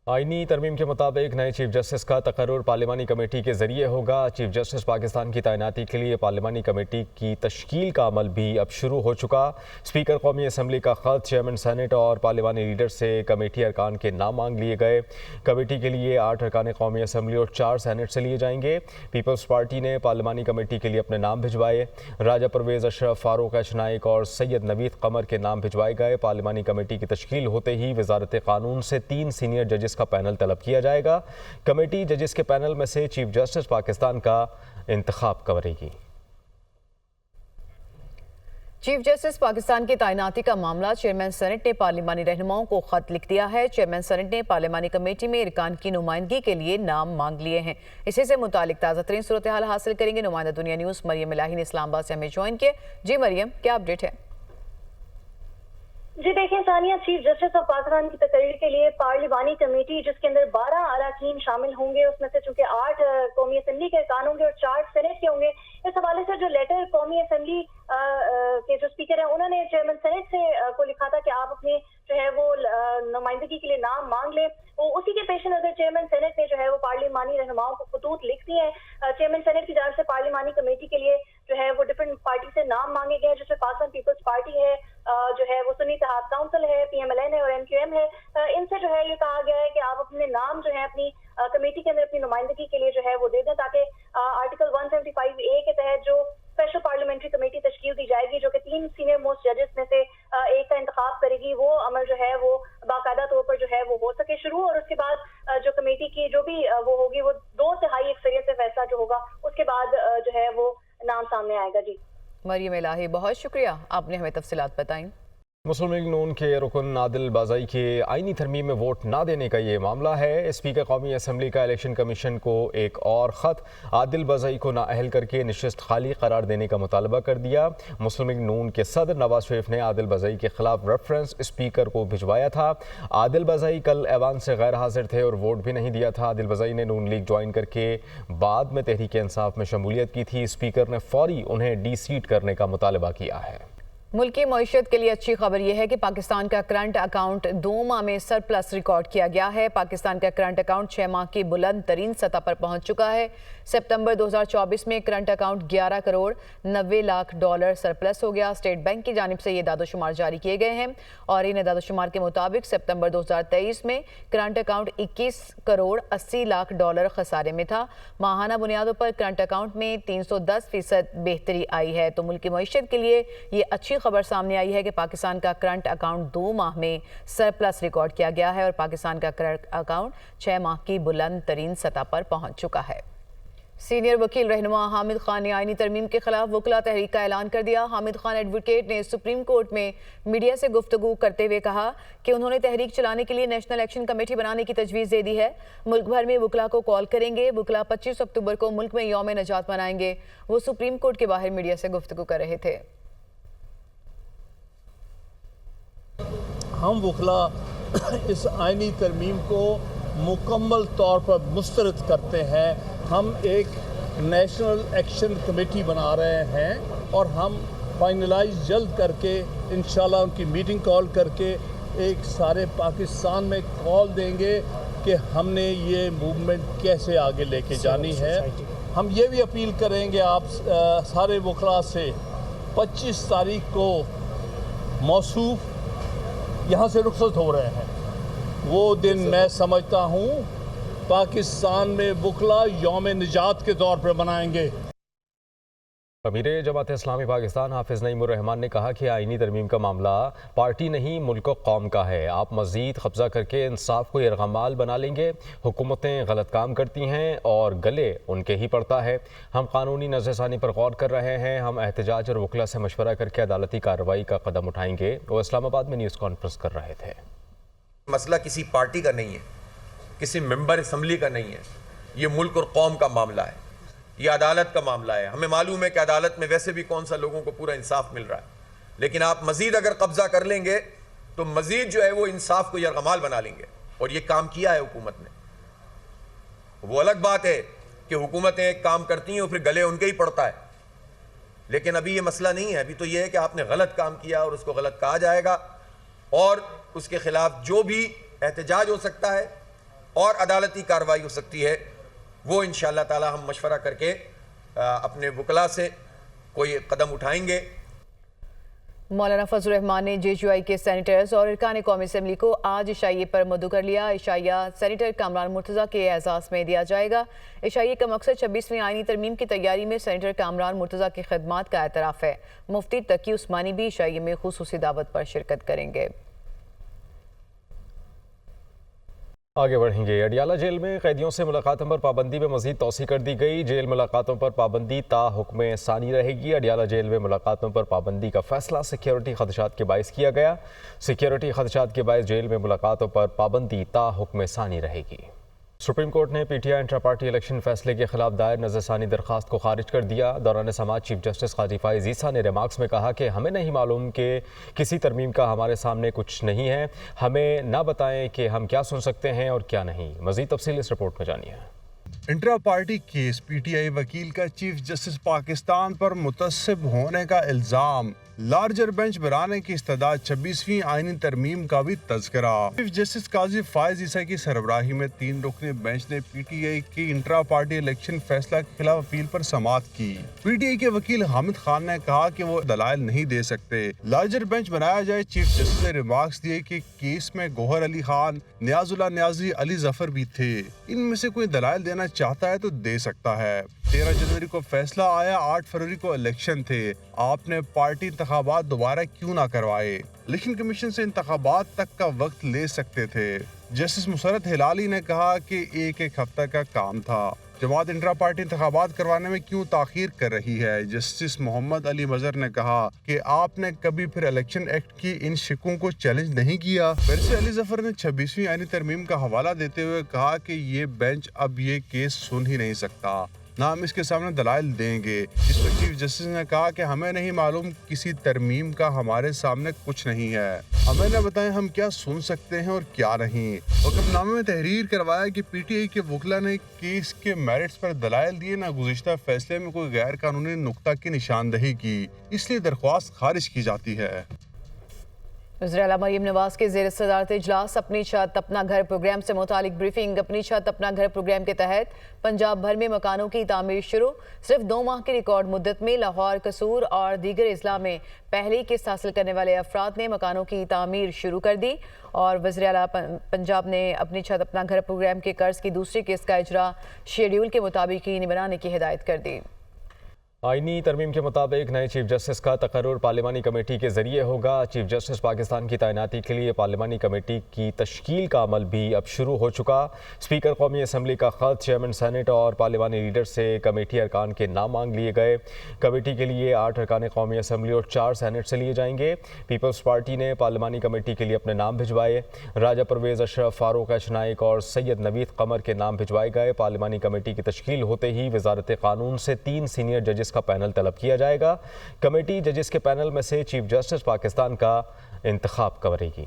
आईनी तरमीम के मुताबिक नए चीफ जस्टिस का तकर्रुर पार्लिमानी कमेटी के जरिए होगा। चीफ जस्टिस पाकिस्तान की तैनाती के लिए पार्लिमानी कमेटी की तश्कील का अमल भी अब शुरू हो चुका। स्पीकर कौमी असम्बली का ख़त चेयरमैन सेनेट और पार्लिमानी लीडर से कमेटी अरकान के नाम मांग लिए गए। कमेटी के लिए 8 अरकान कौमी असम्बली और 4 सेनेट से लिए जाएंगे। पीपल्स पार्टी ने पार्लिमानी कमेटी के लिए अपने नाम भिजवाए। राजा परवेज़ अशरफ, फारूक एच नाइक और सैयद नवीद कमर के नाम भिजवाए गए। पार्लिमानी कमेटी की तश्कील होते ही वजारत कानून से 3 सीनियर जजेस का पैनल तलब किया जाएगा। कमेटी जजेस के पैनल में से चीफ जस्टिस पाकिस्तान का इंतखाब करेगी। चीफ जस्टिस पाकिस्तान की तैनाती का मामला चेयरमैन सेनेट ने पार्लिमानी रहनुमाओं को खत लिख दिया है। चेयरमैन सेनेट ने पार्लिमानी कमेटी में इरकान की नुमाइंदगी के लिए नाम मांग लिए हैं। इसी से मुतालिक ताज़ा तरीन सूरत हाल हासिल करेंगे नुमाइंदा दुनिया न्यूज़ मरियम इलाही ने इस्लामाबाद से हमें ज्वाइन किया। जी मरियम, क्या अपडेट है? जी देखिए Sania, chief justice of Pakistan की तकरीर के लिए पार्लिमानी कमेटी जिसके अंदर 12 अरकान शामिल होंगे, उसमें से चूंकि 8 कौमी असम्बली के अरकान होंगे और 4 सेनेट के होंगे। इस हवाले से जो लेटर कौमी असम्बली के जो स्पीकर है उन्होंने चेयरमैन सेनेट से को लिखा था कि आप अपने जो है वो नुमाइंदगी के लिए नाम मांग लें। वो उसी के पेश नजर चेयरमैन सेनेट ने जो है वो पार्लिमानी रहनुमाओं को खतूत लिख दिए हैं। चेयरमैन सेनेट की जानब से पार्लिमानी कमेटी के लिए जो है वो डिफरेंट पार्टी से नाम मांगे गए, जिसमें पाकिस्तान पीपल्स पार्टी है, जो है वो सुन्नी इत्तेहाद काउंसिल है, PMLN है और MQM है। इनसे जो है ये कहा गया है कि आप अपने नाम जो है अपनी कमेटी के अंदर अपनी नुमाइंदगी के लिए जो है वो दे दें, ताकि आर्टिकल 175A के तहत जो स्पेशल पार्लियामेंट्री कमेटी तश्कील दी जाएगी जो कि 3 सीनियर मोस्ट जजेस में से एक का इंतखाब करेगी, वो अमल जो है वो बाकायदा तौर पर जो है वो हो सके शुरू। और उसके बाद जो कमेटी की जो भी वो होगी वो 2/3 अक्सरियत से फैसला जो होगा उसके बाद जो है वो नाम सामने आएगा। जी मरियम इलाही, बहुत शुक्रिया, आपने हमें तफसीलात बताई। मुस्लिम लीग नून के रुकन आदिल बाज़ाई के आईनी तरमीम में वोट ना देने का ये मामला है। स्पीकर कौमी असम्बली का इलेक्शन कमीशन को एक और ख़त आदिल बाज़ाई को नाअहल करके नशिस्त खाली करार देने का मुतालबा कर दिया। मुस्लिम लीग नून के सदर नवाज शरीफ ने आदिल बाज़ाई के खिलाफ रेफरेंस स्पीकर को भिजवाया था। आदिल बाज़ाई कल ऐवान से गैर हाजिर थे और वोट भी नहीं दिया था। आदिल बाज़ाई ने नून लीग ज्वाइन करके बाद में तहरीक इंसाफ में शमूलियत की थी। स्पीकर ने फौरी उन्हें डी-सीट करने का मुतालबा किया है। मुल्क की मईशत के लिए अच्छी खबर यह है कि पाकिस्तान का करंट अकाउंट 2 माह में सरप्लस रिकॉर्ड किया गया है। पाकिस्तान का करंट अकाउंट 6 माह की बुलंद तरीन सतह पर पहुंच चुका है। सितंबर 2024 में current account 11 crore 90 lakh dollar surplus हो गया। स्टेट बैंक की जानिब से ये दादोशुमार जारी किए गए हैं और इन दादोशुमार के मुताबिक सितंबर 2023 में current account 21 crore 80 lakh dollar खसारे में था। माहाना बुनियादों पर करंट अकाउंट में 310% बेहतरी आई है। तो मुल्क की मईशत के लिए ये अच्छी खबर सामने आई है कि पाकिस्तान का करंट अकाउंट 2 माह में सरप्लस रिकॉर्ड किया गया है और पाकिस्तान का करंट अकाउंट 6 माह की बुलंद तरीन सतह पर पहुंच चुका है। सीनियर वकील रहनुमा हामिद खान ने आईनी तरमीम के खिलाफ वकला तहरीक का ऐलान कर दिया। हामिद खान एडवोकेट ने सुप्रीम कोर्ट में मीडिया से गुफ्तगू करते हुए कहा कि उन्होंने तहरीक चलाने के लिए नेशनल एक्शन कमेटी बनाने की तजवीज़ दे दी है। मुल्क भर में वकला को कॉल करेंगे। वकला 25 अक्टूबर को मुल्क में यौम नजात मनाएंगे। वो सुप्रीम कोर्ट के बाहर मीडिया से गुफ्तगू कर रहे थे। हम वकला इस आईनी तरमीम को मुकम्मल तौर पर मुस्तरद करते हैं। हम एक नेशनल एक्शन कमेटी बना रहे हैं और हम फाइनलाइज जल्द करके इंशाल्लाह उनकी मीटिंग कॉल करके एक सारे पाकिस्तान में कॉल देंगे कि हमने ये मूवमेंट कैसे आगे लेके जानी है। हम ये भी अपील करेंगे आप सारे वकला से 25 तारीख को मौसूफ यहाँ से रुखसत हो रहे हैं। वो दिन मैं समझता हूँ पाकिस्तान में वकला यौम निजात के तौर पर मनाएंगे। अमीर जमात इस्लामी पाकिस्तान हाफिज नईमुर रहमान ने कहा कि आईनी तरमीम का मामला पार्टी नहीं मुल्क कौम का है। आप मजीद कब्जा करके इंसाफ को यरगमाल बना लेंगे। हुकूमतें गलत काम करती हैं और गले उनके ही पड़ता है। हम कानूनी नज़रसानी पर गौर कर रहे हैं। हम एहतजाज और वकला से मशवरा करके अदालती कार्रवाई का कदम उठाएंगे। वो इस्लामाबाद में न्यूज़ कॉन्फ्रेंस कर रहे थे। मसला किसी पार्टी का नहीं है, किसी मेंबर असम्बली का नहीं है, ये मुल्क और कौम का मामला है, ये अदालत का मामला है। हमें मालूम है कि अदालत में वैसे भी कौन सा लोगों को पूरा इंसाफ मिल रहा है, लेकिन आप मजीद अगर कब्जा कर लेंगे तो मजीद जो है वो इंसाफ को यरगमाल बना लेंगे। और ये काम किया है हुकूमत ने। वो अलग बात है कि हुकूमतें एक काम करती हैं और फिर गले उनके ही पड़ता है, लेकिन अभी ये मसला नहीं है। अभी तो ये है कि आपने गलत काम किया और उसको गलत कहा जाएगा और उसके खिलाफ जो भी एहतजाज हो सकता है और अदालती कार्रवाई हो सकती है, वो इंशाअल्लाह ताला हम मशवरा करके अपने वकला से कोई कदम उठाएंगे। मौलाना फजल रहमान ने JUI के सेनेटर्स और अरकान कौमी असम्बली को आज इशाइये पर मदऊ कर लिया। इशाइया सेनेटर कामरान मुर्तज़ा के एजाज़ में दिया जाएगा। इशाइये का मकसद 26वीं आईनी तरमीम की तैयारी में सेनेटर कामरान मुर्तज़ा की खिदमात का एतराफ़ है। मुफ्ती तकी उस्मानी भी इशाइये में खुसूसी दावत पर शिरकत करेंगे। आगे बढ़ेंगे। अडियाला जेल में कैदियों से मुलाकातों पर पाबंदी में मजीद तौसी कर दी गई। जेल मुलाकातों पर पाबंदी ता हुक्म सानी रहेगी। अडियाला जेल में मुलाकातों पर पाबंदी का फैसला सिक्योरिटी खदशात के बायस किया गया। सिक्योरिटी खदशात के बायस जेल में मुलाकातों पर पाबंदी ता हुक्म सानी रहेगी। सुप्रीम कोर्ट ने PTI इंट्रा पार्टी इलेक्शन फैसले के खिलाफ दायर नज़रसानी दरख्वास्त को खारिज कर दिया। दौरान समाअत चीफ जस्टिस काजी फाइज़ ईसा ने रिमार्क्स में कहा कि हमें नहीं मालूम कि किसी तरमीम का हमारे सामने कुछ नहीं है, हमें ना बताएं कि हम क्या सुन सकते हैं और क्या नहीं। मज़ीद तफसील इस रिपोर्ट में जानिए। इंट्रा पार्टी केस PTI वकील का चीफ जस्टिस पाकिस्तान पर मुतस्सिब होने का इल्ज़ाम, लार्जर बेंच बनाने की इस्तदाद, 26वीं आईनी तरमीम का भी तज़किरा। चीफ जस्टिस काजी फाइज़ ईसा की सरबराही में 3 रुकनी बेंच ने PTI की इंट्रा पार्टी इलेक्शन फैसला के खिलाफ अपील पर समाअत की। PTI के वकील हामिद खान ने कहा कि वो दलाइल नहीं दे सकते। लार्जर बेंच बनाया जाए। चीफ जस्टिस ने रिमार्क्स दिए कि केस में गौहर अली खान, नियाजुल्लाह नियाजी, अली जफर भी थे। इनमें से कोई दलाइल देना चाहता है तो दे सकता है। 13 जनवरी को फैसला आया, 8 फरवरी को इलेक्शन थे। आपने पार्टी इंतखाबात दोबारा क्यों ना करवाए? इलेक्शन कमीशन से इंतखाबात तक का वक्त ले सकते थे। जस्टिस मुसरत हिलाली ने कहा कि एक हफ्ता का काम था। जमात इंट्रा पार्टी इंतखाबात करवाने में क्यों ताखीर कर रही है? जस्टिस मोहम्मद अली मजहर ने कहा कि आपने कभी फिर इलेक्शन एक्ट की इन शिकों को चैलेंज नहीं किया। फिर से अली जफर ने 26वीं आईनी तरमीम का हवाला देते हुए कहा कि ये बेंच अब ये केस सुन ही नहीं सकता, ना हम इसके सामने दलाइल देंगे। इस पर चीफ जस्टिस ने कहा कि हमें नहीं मालूम, किसी तरमीम का हमारे सामने कुछ नहीं है, हमें न बताएं हम क्या सुन सकते हैं और क्या नहीं। वक़्फ़नामे में तहरीर करवाया कि PTI के वकला ने केस के मेरिट्स पर दलाइल दिए, ना गुज़िश्ता फैसले में कोई गैर कानूनी नुक्ता की निशानदही की, इसलिए दरख्वास्त खारिज की जाती है। वज़ीर आला मरीम नवाज के ज़ेर सदारत इजलास अपनी छत अपना घर प्रोग्राम से मुतालिक ब्रीफिंग। अपनी छत अपना घर प्रोग्राम के तहत पंजाब भर में मकानों की तामीर शुरू। सिर्फ 2 माह की रिकॉर्ड मुद्दत में लाहौर, कसूर और दीगर अजला में पहली किस्त हासिल करने वाले अफराद ने मकानों की तामीर शुरू कर दी। और वज़ीर आला पंजाब ने अपनी छत अपना घर प्रोग्राम के कर्ज की दूसरी किस्त का इजरा शेड्यूल के मुताबिक ही बनाने की हिदायत कर दी। आईनी तरमीम के मुताबिक नए चीफ जस्टिस का तकर्रुर पार्लिमानी कमेटी के जरिए होगा। चीफ जस्टिस पाकिस्तान की तैनाती के लिए पार्लिमानी कमेटी की तश्कील का अमल भी अब शुरू हो चुका। स्पीकर कौमी असम्बली का ख़त चेयरमैन सेनेट और पार्लिमानी लीडर से कमेटी अरकान के नाम मांग लिए गए। कमेटी के लिए 8 अरकान कौमी असम्बली और 4 सेनेट से लिए जाएंगे। पीपल्स पार्टी ने पार्लिमानी कमेटी के लिए अपने नाम भिजवाए। राजा परवेज़ अशरफ, फारूक एशनाइक और सैयद नवीद कमर के नाम भिजवाए गए। पार्लिमानी कमेटी की तश्कील होते ही वजारत कानून से 3 सीनियर जजेस का पैनल तलब किया जाएगा। कमेटी जजेस के पैनल में से चीफ जस्टिस पाकिस्तान का इंतखाब करेगी।